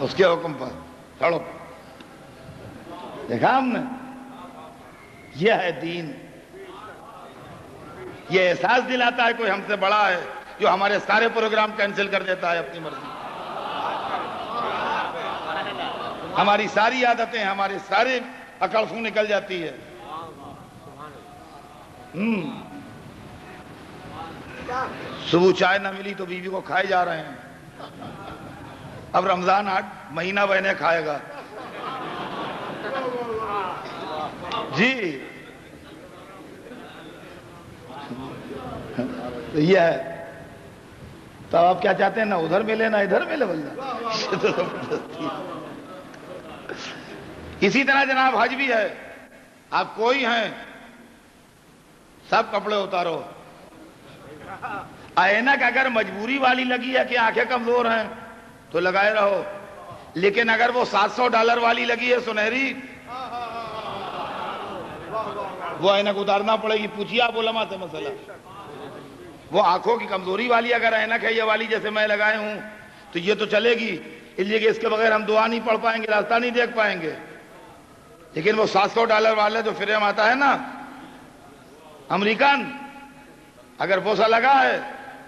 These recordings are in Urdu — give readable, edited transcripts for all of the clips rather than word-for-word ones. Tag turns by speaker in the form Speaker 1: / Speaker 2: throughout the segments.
Speaker 1: اس کے حکم پر چڑھو. دیکھا ہم نے, یہ ہے دین. یہ احساس دلاتا ہے کوئی ہم سے بڑا ہے جو ہمارے سارے پروگرام کینسل کر دیتا ہے اپنی مرضی. ہماری ساری عادتیں, ہماری ساری عقل خوں نکل جاتی ہے. صبح چائے نہ ملی تو بیوی کو کھائے جا رہے ہیں. اب رمضان 8 مہینہ بہنے کھائے گا. جی یہ ہے. تو آپ کیا چاہتے ہیں, نہ ادھر ملے نہ ادھر ملے بلّہ. اسی طرح جناب حج بھی ہے. آپ کوئی ہیں, سب کپڑے اتارو. اینک اگر مجبوری والی لگی ہے کہ آنکھیں کمزور ہیں تو لگائے رہو, لیکن اگر وہ $700 والی لگی ہے سنہری, وہ اینک اتارنا پڑے گی. پوچھیے آپ علماء سے مسئلہ. وہ آنکھوں کی کمزوری والی اگر اینک ہے, یہ والی جیسے میں لگائے ہوں, تو یہ تو چلے گی, اس لیے کہ اس کے بغیر ہم دعا نہیں پڑھ پائیں گے, راستہ نہیں دیکھ پائیں گے. لیکن وہ $700 والا جو فریم آتا ہے نا امریکن, اگر بوسہ لگا ہے,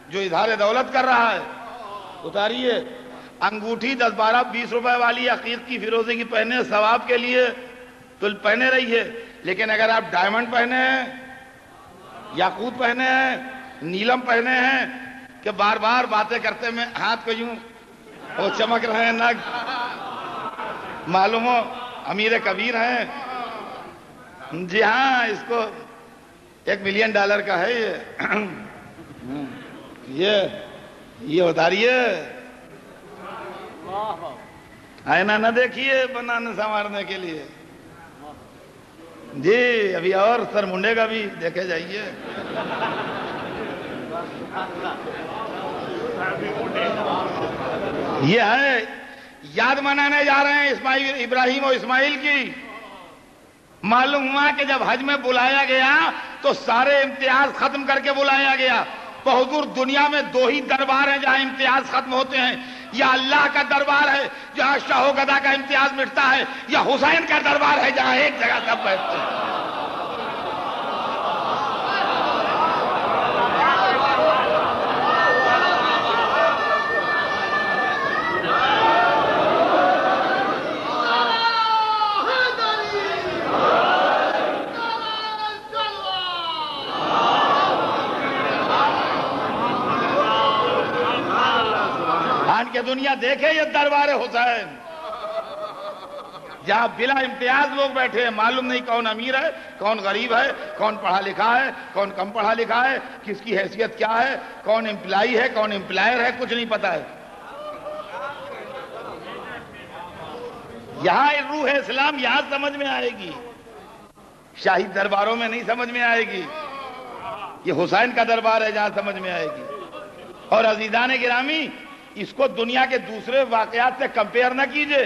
Speaker 1: جو اظہار دولت کر رہا ہے, اتاریے. انگوٹھی 10, 12, 20 روپے والی عقیق کی فیروزے کی پہنے ثواب کے لیے تو پہنے رہیے. لیکن اگر آپ ڈائمنڈ پہنے ہیں, یاقوت پہنے ہیں, نیلم پہنے ہیں, کہ بار بار باتیں کرتے میں ہاتھ کو یوں وہ چمک رہے ہیں, نگ معلوم ہو امیر کبیر ہیں. جی ہاں, اس کو $1 ملین کا ہے یہ اتاریے. آئینہ نہ دیکھیے بنانے سنوارنے کے لیے. جی ابھی اور سر منڈے کا بھی دیکھے جائیے. یہ ہے یاد منانے جا رہے ہیں ابراہیم اور اسماعیل کی. معلوم ہوا کہ جب حج میں بلایا گیا تو سارے امتیاز ختم کر کے بلایا گیا. حضور دنیا میں 2 ہی دربار ہیں جہاں امتیاز ختم ہوتے ہیں, یا اللہ کا دربار ہے جہاں شاہ و گدا کا امتیاز مٹتا ہے, یا حسین کا دربار ہے جہاں ایک جگہ سب بیٹھتے ہیں. کہ دنیا دیکھے یہ دربار حسین جہاں بلا امتیاز لوگ بیٹھے ہیں. معلوم نہیں کون امیر ہے, کون غریب ہے, کون پڑھا لکھا ہے, کون کم پڑھا لکھا ہے, کس کی حیثیت کیا ہے, کون امپلائی ہے, کون امپلائر ہے, کچھ نہیں پتا ہے. یہاں روح اسلام یہاں سمجھ میں آئے گی, شاہی درباروں میں نہیں سمجھ میں آئے گی. یہ حسین کا دربار ہے جہاں سمجھ میں آئے گی. اور عزیزان گرامی, اس کو دنیا کے دوسرے واقعات سے کمپیئر نہ کیجئے.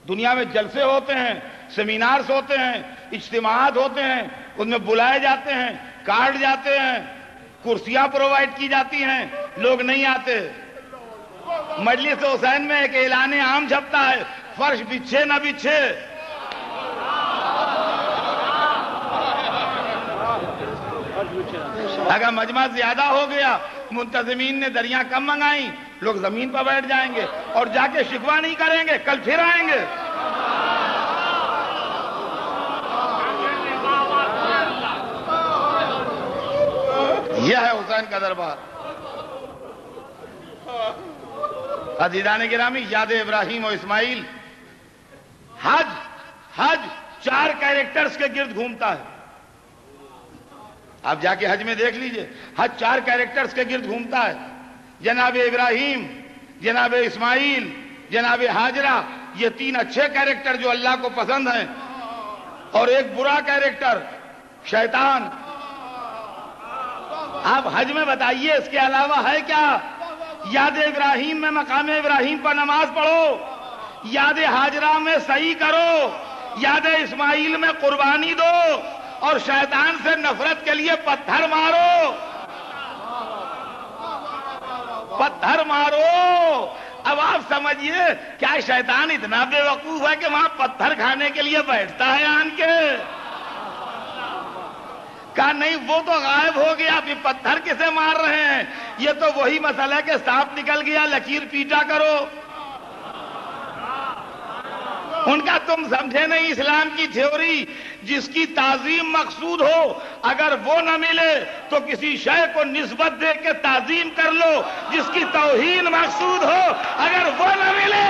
Speaker 1: دنیا میں جلسے ہوتے ہیں, سیمینارز ہوتے ہیں, اجتماعات ہوتے ہیں, ان میں بلائے جاتے ہیں, کارڈ جاتے ہیں, کرسیاں پرووائڈ کی جاتی ہیں, لوگ نہیں آتے. مجلس حسین میں ایک اعلان عام چھپتا ہے, فرش بچھے نہ بچھے. اگر مجمع زیادہ ہو گیا, منتظمین نے دریاں کم منگائیں, لوگ زمین پر بیٹھ جائیں گے اور جا کے شکوہ نہیں کریں گے, کل پھر آئیں گے. یہ ہے حسین کا دربار. عزیزان گرامی, یاد ابراہیم و اسماعیل. حج 4 کیریکٹرز کے گرد گھومتا ہے. آپ جا کے حج میں دیکھ لیجئے, حج 4 کیریکٹرز کے گرد گھومتا ہے. جناب ابراہیم, جناب اسماعیل, جناب حاجرہ, یہ 3 اچھے کیریکٹر جو اللہ کو پسند ہیں, اور ایک برا کیریکٹر شیطان. آپ حج میں بتائیے اس کے علاوہ ہے کیا؟ یاد ابراہیم میں مقام ابراہیم پر نماز پڑھو, یاد حاجرہ میں سعی کرو, یاد اسماعیل میں قربانی دو, اور شیطان سے نفرت کے لیے پتھر مارو. پتھر مارو, اب آپ سمجھیے کیا شیطان اتنا بے وقوف ہے کہ وہاں پتھر کھانے کے لیے بیٹھتا ہے آن کے؟ کہا نہیں وہ تو غائب ہو گیا، ابھی پتھر کسے مار رہے ہیں؟ یہ تو وہی مسئلہ ہے کہ سانپ نکل گیا لکیر پیٹا کرو۔ ان کا تم سمجھے نہیں اسلام کی تھیوری، جس کی تعظیم مقصود ہو اگر وہ نہ ملے تو کسی شے کو نسبت دے کے تعظیم کر لو، جس کی توہین مقصود ہو اگر وہ نہ ملے۔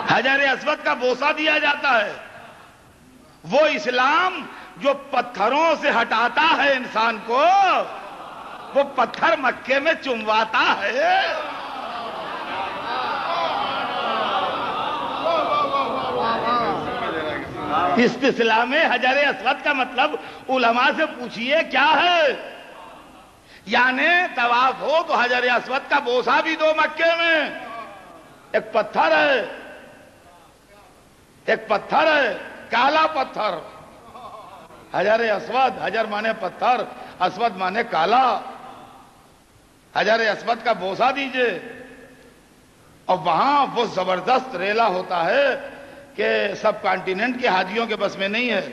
Speaker 1: حجر اسود کا بوسہ دیا جاتا ہے، وہ اسلام جو پتھروں سے ہٹاتا ہے انسان کو، وہ پتھر مکے میں چمواتا ہے۔ استسلام حجر اسود کا مطلب علماء سے پوچھئے کیا ہے؟ یعنی طواف ہو تو حجر اسود کا بوسہ بھی دو مکے میں۔ ایک پتھر ہے، ایک پتھر ہے، کالا پتھر، حجر اسود، حجر مانے پتھر، اسود مانے کالا۔ حجر اسود کا بوسہ دیجئے، اور وہاں وہ زبردست ریلا ہوتا ہے کہ سب کانٹیننٹ کے حاجیوں کے بس میں نہیں ہے۔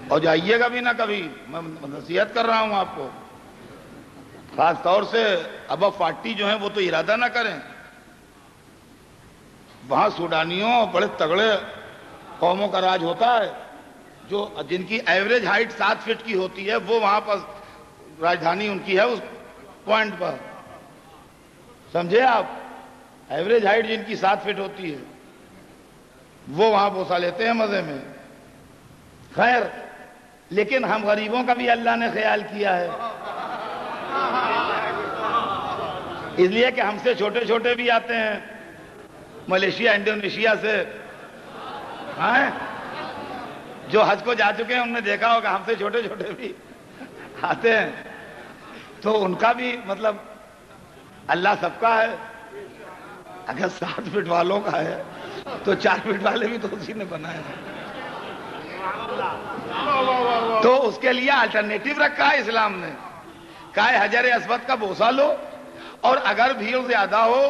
Speaker 1: اور جائیے گا بھی نہ کبھی، میں نصیحت کر رہا ہوں آپ کو، خاص طور سے ابا فاٹی جو ہیں وہ تو ارادہ نہ کریں۔ وہاں سوڈانیوں بڑے تگڑے قوموں کا راج ہوتا ہے، جو جن کی ایوریج ہائٹ 7 فٹ کی ہوتی ہے، وہ وہاں پر راجدھانی ان کی ہے اس پوائنٹ پر، سمجھے آپ؟ ایوریج ہائٹ جن کی 7 فٹ ہوتی ہے وہ وہاں بوسہ لیتے ہیں مزے میں۔ خیر، لیکن ہم غریبوں کا بھی اللہ نے خیال کیا ہے، اس لیے کہ ہم سے چھوٹے چھوٹے بھی آتے ہیں، ملیشیا انڈونیشیا سے، ہاں جو حج کو جا چکے ہیں انہوں نے دیکھا ہوگا ہم سے چھوٹے چھوٹے بھی آتے ہیں، تو ان کا بھی مطلب اللہ سب کا ہے۔ اگر 7 فٹ والوں کا ہے تو 4 فٹ والے بھی تو اسی نے بنائے ہیں، تو اس کے لیے الٹرنیٹو رکھا ہے اسلام نے، کہا ہے حجر اسود کا بوسہ لو، اور اگر بھیڑ زیادہ ہو،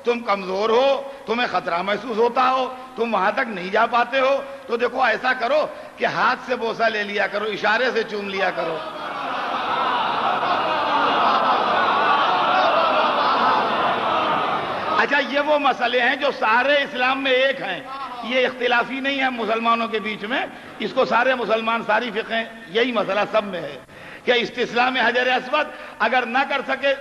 Speaker 1: تم کمزور ہو، تمہیں خطرہ محسوس ہوتا ہو، تم وہاں تک نہیں جا پاتے ہو، تو دیکھو ایسا کرو کہ ہاتھ سے بوسہ لے لیا کرو، اشارے سے چوم لیا کرو۔ اچھا، یہ وہ مسئلے ہیں جو سارے اسلام میں ایک ہیں، یہ اختلافی نہیں ہے مسلمانوں کے بیچ میں، اس کو سارے مسلمان، ساری فقہیں، یہی مسئلہ سب میں ہے کہ استسلام حجر اسود اگر نہ کر سکے،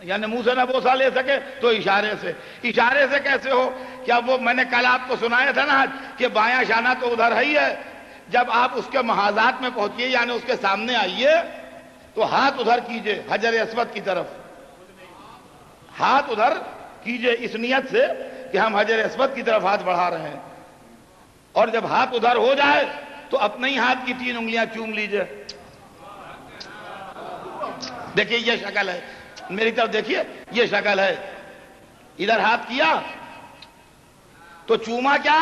Speaker 1: یعنی منہ سے نہ بوسہ لے سکے، تو اشارے سے۔ اشارے سے کیسے ہو؟ کیا وہ میں نے کل آپ کو سنایا تھا نا کہ بایاں شانہ تو ادھر ہے ہی ہے، جب آپ اس کے محاذات میں پہنچیے، یعنی اس کے سامنے آئیے، تو ہاتھ ادھر کیجئے حجر اسود کی طرف، ہاتھ ادھر کیجئے اس نیت سے کہ ہم حجر اسود کی طرف ہاتھ بڑھا رہے ہیں، اور جب ہاتھ ادھر ہو جائے تو اپنے ہی ہاتھ کی 3 انگلیاں چوم لیجئے۔ دیکھیے یہ شکل ہے، میری طرف دیکھیے، یہ شکل ہے، ادھر ہاتھ کیا تو چوما کیا؟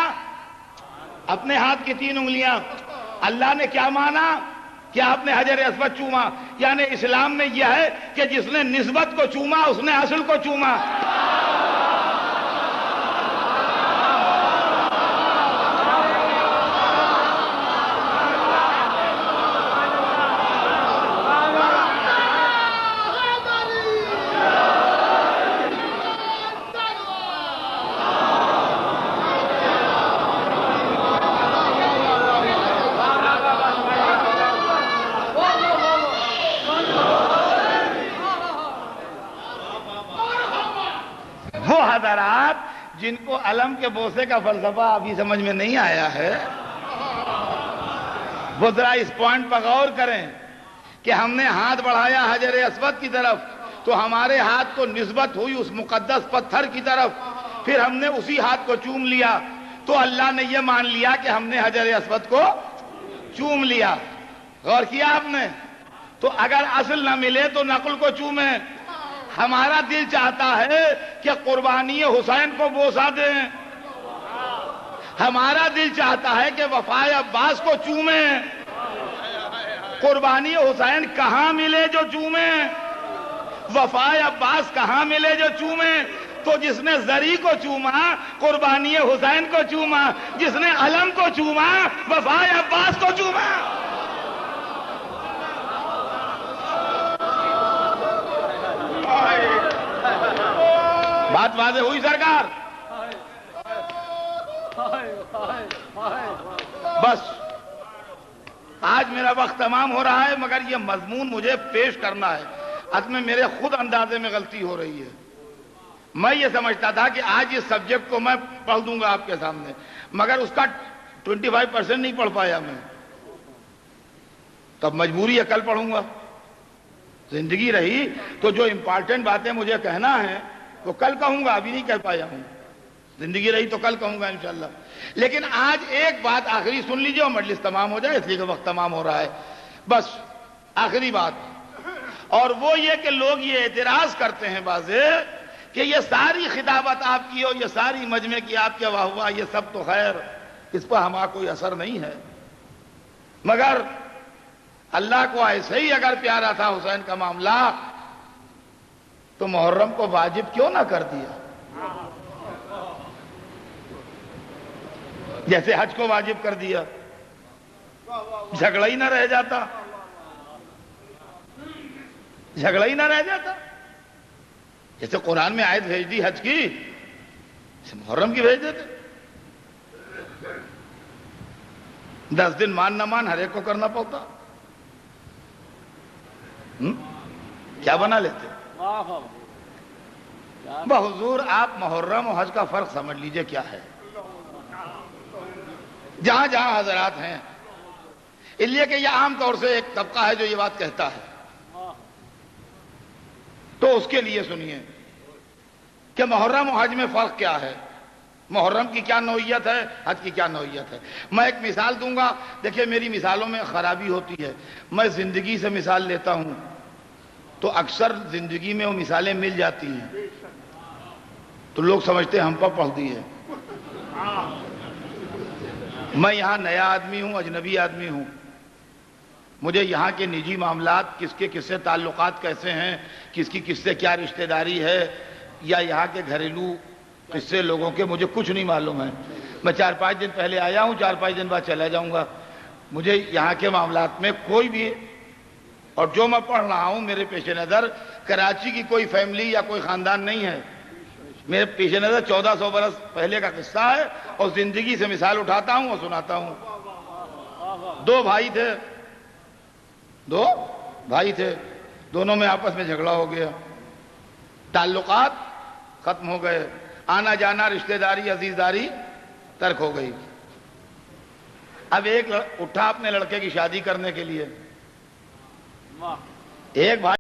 Speaker 1: اپنے ہاتھ کی 3 انگلیاں۔ اللہ نے کیا مانا کہ آپ نے حجر اسود چوما؟ یعنی اسلام میں یہ ہے کہ جس نے نسبت کو چوما اس نے اصل کو چوما۔ علم کے بوسے کا فلسفہ ابھی سمجھ میں نہیں آیا ہے، وہ ذرا اس پوائنٹ پر غور کریں کہ ہم نے ہاتھ بڑھایا حجر اسود کی طرف تو ہمارے ہاتھ کو نسبت ہوئی اس مقدس پتھر کی طرف، پھر ہم نے اسی ہاتھ کو چوم لیا تو اللہ نے یہ مان لیا کہ ہم نے حجر اسود کو چوم لیا۔ غور کیا آپ نے؟ تو اگر اصل نہ ملے تو نقل کو چومیں۔ ہمارا دل چاہتا ہے کہ قربانی حسین کو بوسہ دیں، ہمارا دل چاہتا ہے کہ وفائے عباس کو چومیں۔ قربانی حسین کہاں ملے جو چومیں؟ وفائے عباس کہاں ملے جو چومیں؟ تو جس نے زری کو چوما قربانی حسین کو چوما، جس نے علم کو چوما وفائے عباس کو چوما۔ بات واضح ہوئی سرکار؟ بس آج میرا وقت تمام ہو رہا ہے، مگر یہ مضمون مجھے پیش کرنا ہے۔ اصل میں میرے خود اندازے میں غلطی ہو رہی ہے۔ میں یہ سمجھتا تھا کہ آج اس سبجیکٹ کو میں پڑھ دوں گا آپ کے سامنے، مگر اس کا 25% نہیں پڑھ پایا میں، تب مجبوری ہے کل پڑھوں گا۔ زندگی رہی تو جو امپارٹنٹ باتیں مجھے کہنا ہے وہ کل کہوں گا، ابھی نہیں کہہ پایا ہوں۔ زندگی رہی تو کل کہوں گا انشاءاللہ۔ لیکن آج ایک بات آخری سن لیجئے اور مجلس تمام ہو جائے، اس لیے کہ وقت تمام ہو رہا ہے۔ بس آخری بات، اور وہ یہ کہ لوگ یہ اعتراض کرتے ہیں واضح کہ یہ ساری خطابت آپ کی ہو، یہ ساری مجمع کی آپ کے واہ واہ، یہ سب تو خیر اس پر ہمارا کوئی اثر نہیں ہے، مگر اللہ کو ایسے ہی اگر پیارا تھا حسین کا معاملہ تو محرم کو واجب کیوں نہ کر دیا؟ جیسے حج کو واجب کر دیا، جھگڑا ہی نہ رہ جاتا، جھگڑا ہی نہ رہ جاتا۔ جیسے قرآن میں آیت بھیج دی حج کی، محرم کی بھیج دیتے۔ 10 دن مان نہ مان ہر ایک کو کرنا پڑتا، کیا بنا لیتے؟ بحضور آپ محرم و حج کا فرق سمجھ لیجئے کیا ہے، جہاں جہاں حضرات ہیں، اس لیے کہ یہ عام طور سے ایک طبقہ ہے جو یہ بات کہتا ہے، تو اس کے لیے سنیے کہ محرم و حج میں فرق کیا ہے، محرم کی کیا نوعیت ہے، حج کی کیا نوعیت ہے۔ میں ایک مثال دوں گا، دیکھیں میری مثالوں میں خرابی ہوتی ہے، میں زندگی سے مثال لیتا ہوں تو اکثر زندگی میں وہ مثالیں مل جاتی ہیں تو لوگ سمجھتے ہیں ہم پر پڑھ دی ہے۔ میں یہاں نیا آدمی ہوں، اجنبی آدمی ہوں، مجھے یہاں کے نجی معاملات، کس کے کس سے تعلقات کیسے ہیں، کس کی کس سے کیا رشتہ داری ہے، یا یہاں کے گھریلو قصے لوگوں کے مجھے کچھ نہیں معلوم ہے۔ میں 4-5 دن پہلے آیا ہوں، 4-5 دن بعد چلا جاؤں گا، مجھے یہاں کے معاملات میں کوئی بھی، اور جو میں پڑھ رہا ہوں میرے پیش نظر کراچی کی کوئی فیملی یا کوئی خاندان نہیں ہے، میرے پیش نظر 1400 برس پہلے کا قصہ ہے، اور زندگی سے مثال اٹھاتا ہوں اور سناتا ہوں۔ 2 بھائی تھے، دونوں میں آپس میں جھگڑا ہو گیا، تعلقات ختم ہو گئے، آنا جانا رشتہ داری عزیزداری ترک ہو گئی۔ اب ایک اٹھا اپنے لڑکے کی شادی کرنے کے لیے، ایک بھائی